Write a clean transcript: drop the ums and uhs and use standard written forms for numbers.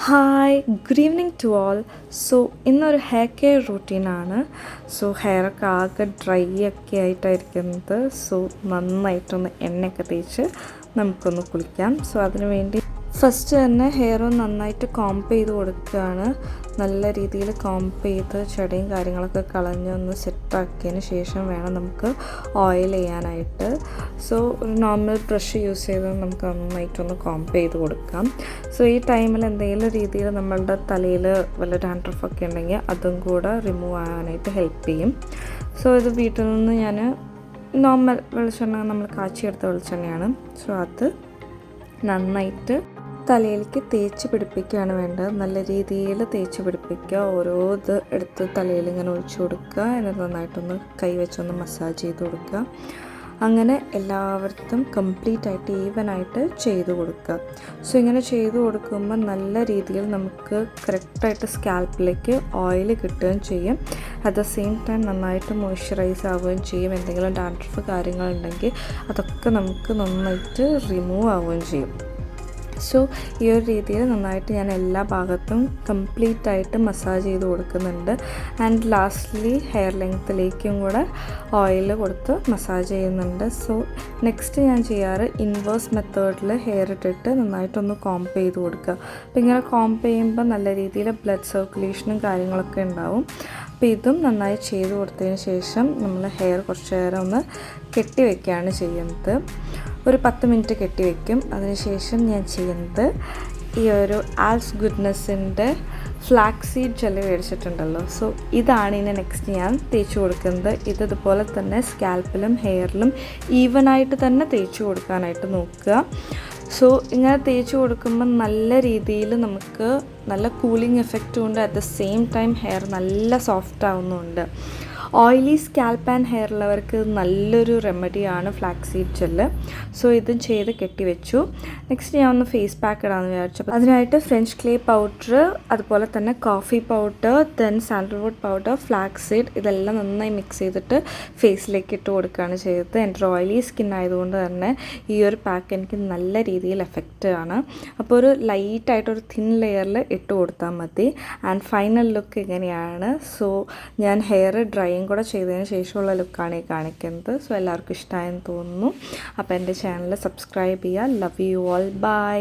Hi, good evening to all. So ഇന്നൊരു hair care റൂട്ടീനാണ്. So ഹെയറൊക്കെ ആകെ ഡ്രൈ ഒക്കെ ആയിട്ടായിരിക്കുന്നത്. സോ നന്നായിട്ടൊന്ന് എണ്ണയൊക്കെ തേച്ച് നമുക്കൊന്ന് കുളിക്കാം. സോ അതിന് വേണ്ടി ഫസ്റ്റ് തന്നെ ഹെയർ നന്നായിട്ട് കോംപ് ചെയ്ത് കൊടുക്കുകയാണ്. നല്ല രീതിയിൽ കോംപ് ചെയ്ത് ചെടിയും കാര്യങ്ങളൊക്കെ കളഞ്ഞ് ഒന്ന് സെറ്റാക്കിയതിന് ശേഷം വേണം നമുക്ക് ഓയിൽ ചെയ്യാനായിട്ട്. സോ ഒരു നോർമൽ ബ്രഷ് യൂസ് ചെയ്ത് നമുക്ക് നന്നായിട്ടൊന്ന് കോംപ് ചെയ്ത് കൊടുക്കാം. സോ ഈ ടൈമിൽ എന്തെങ്കിലും രീതിയിൽ നമ്മളുടെ തലയിൽ വല്ല ഡാൻഡ്രഫൊക്കെ ഉണ്ടെങ്കിൽ അതും കൂടെ റിമൂവ് ആകാനായിട്ട് ഹെൽപ്പ് ചെയ്യും. സോ ഇത് വീട്ടിൽ നിന്ന് ഞാൻ നോർമൽ വെളിച്ചെണ്ണ നമ്മൾ കാച്ചിയെടുത്ത വെളിച്ചെണ്ണയാണ്. സോ അത് നന്നായിട്ട് തലയിലേക്ക് തേച്ച് പിടിപ്പിക്കുകയാണ് വേണ്ടത്. നല്ല രീതിയിൽ തേച്ച് പിടിപ്പിക്കുക. ഓരോ ഇത് എടുത്ത് തലയിൽ ഇങ്ങനെ ഒഴിച്ചു കൊടുക്കുക. എന്നിട്ട് നന്നായിട്ടൊന്ന് കൈ വെച്ചൊന്ന് മസാജ് ചെയ്ത് കൊടുക്കുക. അങ്ങനെ എല്ലാവർക്കും കംപ്ലീറ്റ് ആയിട്ട് ഈവനായിട്ട് ചെയ്ത് കൊടുക്കുക. സോ ഇങ്ങനെ ചെയ്ത് കൊടുക്കുമ്പോൾ നല്ല രീതിയിൽ നമുക്ക് കറക്റ്റായിട്ട് സ്കാൽപ്പിലേക്ക് ഓയിൽ കിട്ടുകയും ചെയ്യും. അറ്റ് ദ സെയിം ടൈം നന്നായിട്ട് മോയ്സ്ചറൈസ് ആവുകയും ചെയ്യും. എന്തെങ്കിലും ഡാൻഡ്രഫ് കാര്യങ്ങളുണ്ടെങ്കിൽ അതൊക്കെ നമുക്ക് നന്നായിട്ട് റിമൂവ് ആവുകയും ചെയ്യും. സോ ഈ ഒരു രീതിയിൽ നന്നായിട്ട് ഞാൻ എല്ലാ ഭാഗത്തും കംപ്ലീറ്റ് ആയിട്ട് മസാജ് ചെയ്ത് കൊടുക്കുന്നുണ്ട്. ആൻഡ് ലാസ്റ്റ്ലി ഹെയർ ലെങ്ത്തിലേക്കും കൂടെ ഓയിൽ കൊടുത്ത് മസാജ് ചെയ്യുന്നുണ്ട്. സോ നെക്സ്റ്റ് ഞാൻ ചെയ്യാറ് ഇൻവേഴ്സ് മെത്തേഡിൽ ഹെയർ ഇട്ടിട്ട് നന്നായിട്ടൊന്ന് കോംപ് ചെയ്ത് കൊടുക്കുക. അപ്പോൾ ഇങ്ങനെ കോംപ് ചെയ്യുമ്പോൾ നല്ല രീതിയിൽ ബ്ലഡ് സർക്കുലേഷനും കാര്യങ്ങളൊക്കെ ഉണ്ടാവും. അപ്പോൾ ഇതും നന്നായി ചെയ്ത് കൊടുത്തതിന് ശേഷം നമ്മൾ ഹെയർ കുറച്ച് നേരം ഒന്ന് കെട്ടി വയ്ക്കുകയാണ് ചെയ്യുന്നത്. ഒരു 10 മിനിറ്റ് കെട്ടി വയ്ക്കും. അതിനുശേഷം ഞാൻ ചെയ്യുന്നത് ഈ ഒരു ആൽസ് ഗുഡ്നെസ്സിൻ്റെ ഫ്ലാക്സ് സീഡ് ജെല്ല് മേടിച്ചിട്ടുണ്ടല്ലോ. സോ ഇതാണ് ഇനി നെക്സ്റ്റ് ഞാൻ തേച്ച് കൊടുക്കുന്നത്. ഇതുപോലെ തന്നെ സ്കാൽപ്പിലും ഹെയറിലും ഈവനായിട്ട് തന്നെ തേച്ച് കൊടുക്കാനായിട്ട് നോക്കുക. സോ ഇങ്ങനെ തേച്ച് കൊടുക്കുമ്പോൾ നല്ല രീതിയിൽ നമുക്ക് നല്ല കൂളിംഗ് എഫക്റ്റും ഉണ്ട്. At the same time hair നല്ല സോഫ്റ്റ് ആവുന്നുണ്ട്. ഓയിലി സ്കാൽപ്പ് ആൻഡ് ഹെയർ ഉള്ളവർക്ക് നല്ലൊരു റെമഡിയാണ് ഫ്ലാക്സ് സീഡ് ജെല്ല്. സോ ഇതും ചെയ്ത് കെട്ടിവെച്ചു. നെക്സ്റ്റ് ഞാൻ ഒന്ന് ഫേസ് പാക്ക് ഇടാമെന്ന് വിചാരിച്ചു. അതിനായിട്ട് ഫ്രഞ്ച് ക്ലേ പൗഡർ, അതുപോലെ തന്നെ coffee powder, then sandalwood powder, flax seed ഇതെല്ലാം നന്നായി മിക്സ് ചെയ്തിട്ട് ഫേസിലേക്ക് ഇട്ട് കൊടുക്കുകയാണ് ചെയ്തത്. എൻ്റെ ഓയിലി സ്കിൻ ആയതുകൊണ്ട് തന്നെ ഈ ഒരു പാക്ക് എനിക്ക് നല്ല രീതിയിൽ എഫക്റ്റ് ആണ്. അപ്പോൾ ഒരു ലൈറ്റായിട്ടൊരു തിൻ ലെയറിൽ ഇട്ട് കൊടുത്താൽ മതി. ആൻഡ് ഫൈനൽ ലുക്ക് ഇങ്ങനെയാണ്. സോ ഞാൻ ഹെയർ ഡ്രൈ കൂടെ ചെയ്തതിന് ശേഷമുള്ള ലുക്കാണ് ഈ കാണിക്കുന്നത്. സോ എല്ലാവർക്കും ഇഷ്ടമായെന്ന് തോന്നുന്നു. അപ്പോൾ എൻ്റെ ചാനൽ സബ്സ്ക്രൈബ് ചെയ്യുക. Love you all. ബൈ.